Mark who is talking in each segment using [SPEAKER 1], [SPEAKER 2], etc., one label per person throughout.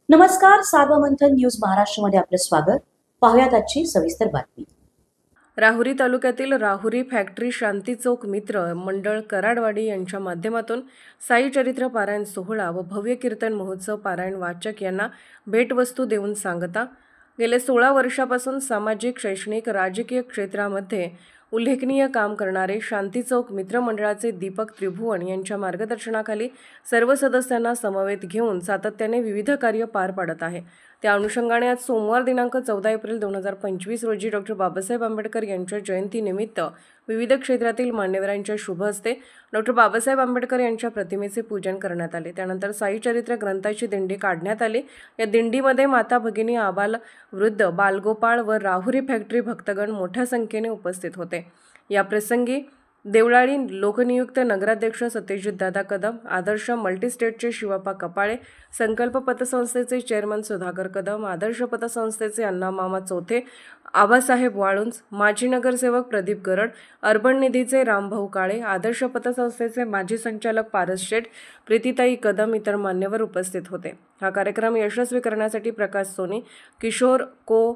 [SPEAKER 1] नमस्कार, सार्वमंथन न्यूज महाराष्ट्रमध्ये आपलं स्वागत. पाहुयात आजची सविस्तर बातमी.
[SPEAKER 2] राहुरी तालुक्यातील राहुरी फॅक्टरी शांती चौक मित्र मंडळ कराडवाडी यांच्या माध्यमातून साई चरित्र पारायण सोहळा व भव्य कीर्तन महोत्सव पारायण वाचक यांना भेटवस्तू देऊन सांगता. गेले 16 वर्षापासून सामाजिक, शैक्षणिक, राजकीय क्षेत्रामध्ये उल्लेखनीय काम करणारे शांती चौक मित्र मंडळाचे दीपक त्रिभुवन यांच्या मार्गदर्शनाखाली सर्व सदस्यांना समवेत घेऊन सातत्याने विविध कार्य पार पाडत आहे. त्या अनुषंगाने आज सोमवार दिनांक 14 एप्रिल 2025 रोजी डॉ. बाबासाहेब आंबेडकर यांच्या जयंतीनिमित्त विविध क्षेत्रातील मान्यवरांच्या शुभ हस्ते डॉ. बाबासाहेब आंबेडकर यांच्या प्रतिमेचे पूजन करण्यात आले. त्यानंतर साई चरित्र ग्रंथाची दिंडी काढण्यात आली. या दिंडीमध्ये माता भगिनी, आबाल वृद्ध, बालगोपाळ व राहुरी फॅक्टरी भक्तगण मोठ्या संख्येने उपस्थित होते. या प्रसंगी देवळाली लोकनियुक्त नगराध्यक्ष सत्यजित दादा कदम, आदर्श मल्टीस्टेटचे शिवप्पा कपाळे, संकल्प पतसंस्थेचे चेअरमन सुधाकर कदम, आदर्श पतसंस्थेचे अण्णामामा चौथे, आबासाहेब वाळुंज, माजी नगरसेवक प्रदीप गरड, अर्बन निधीचे रामभाऊ काळे, आदर्श पतसंस्थेचे माजी संचालक पारस शेठ, प्रीतीताई कदम इतर मान्यवर उपस्थित होते. हा कार्यक्रम यशस्वी करण्यासाठी प्रकाश सोनी, किशोर को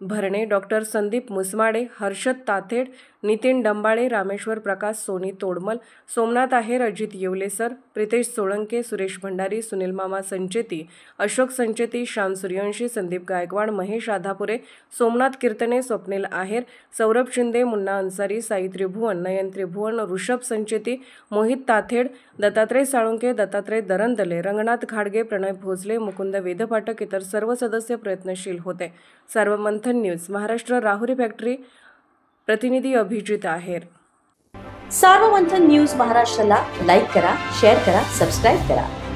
[SPEAKER 2] भरणे, डॉक्टर संदीप मुसमाडे, हर्षद ताथेड, नितीन डंबाळे, रामेश्वर प्रकाश, सोनी तोडमल, सोमनाथ आहेर, अजित येवलेसर, प्रितेश सोळंके, सुरेश भंडारी, सुनील मामा संचेती, अशोक संचेती, श्याम सूर्यवंशी, संदीप गायकवाड, महेश आधापुरे, सोमनाथ कीर्तने, स्वप्नील आहेर, सौरभ शिंदे, मुन्ना अन्सारी, साई त्रिभुवन, नयन त्रिभुवन, ऋषभ संचेती, मोहित ताथेड, दत्तात्रय साळुंके, दत्तात्रय दरंदले, रंगनाथ घाडगे, प्रणय भोसले, मुकुंद वेदपाठक इतर सर्व सदस्य प्रयत्नशील होते. सार्वमंथन न्यूज महाराष्ट्र राहुरी फॅक्टरी प्रतिनिधी अभिजित आहेर.
[SPEAKER 1] सार्वमंथन न्यूज महाराष्ट्राला लाईक करा, शेअर करा, सबस्क्राईब करा.